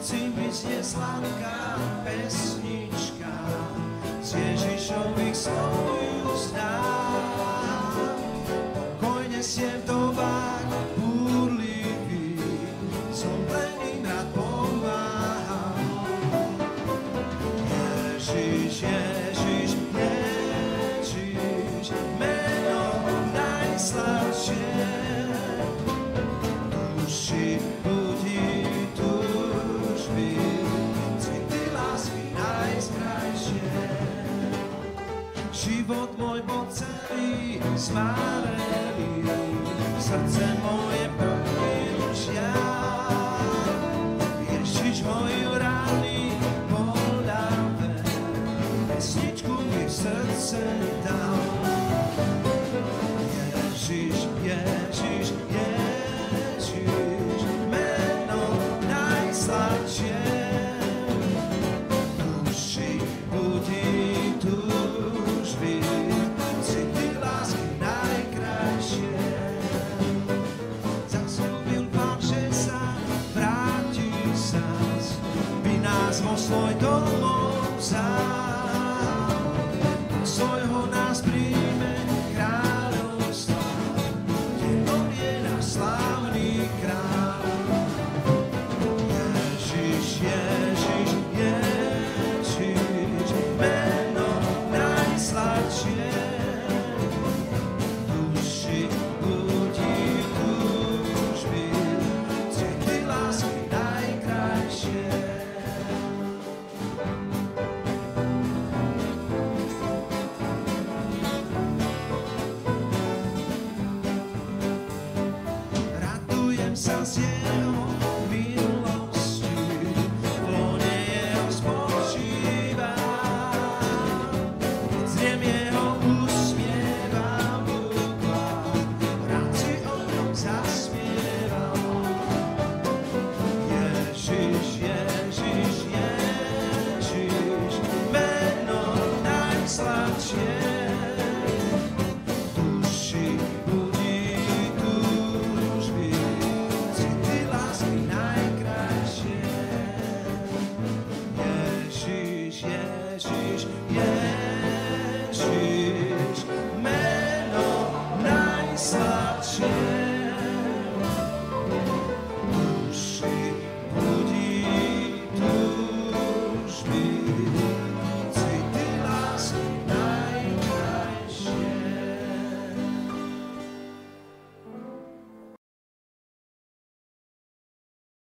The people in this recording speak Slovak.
noci vyznie sladká pesnička, z Ježišových slov ju znám. Pokojne siem továr búrlivý, zomleným rád pomáham. Ježiš, Ježiš, Ježiš, meno najsladšie, duši budí túžby, city lásky najskrajšie. Život môj bol celý zmarený, srdce moje plnil žiaľ. Ježiš moju rány poľavé, pesničku mi v srdce dal. Ježiš, Ježiš, Ježiš, meno najsladšie, duši budí túžby, city lásky najkrajšie. Zasľúbil Pán, že sa vráti zas, by nás vo svoj domov vzal. Do svojho nás príjme kráľovstva, kde on je náš slávny kráľ. Ježiš, Ježiš, Ježiš, meno najsladšie, duši budí túžby, city lásky najkrajšie. Radujem sa z jeho milosti, v lone jeho spočívam. Keď zriem jeho usmievam v útlach, rád si o ňom zaspievam. Ježiš, Ježiš, Ježiš, meno najsladšie, duši budí túžby, city lásky najkrajšie. Ježiš, Ježiš, Ježiš, meno najsladšie.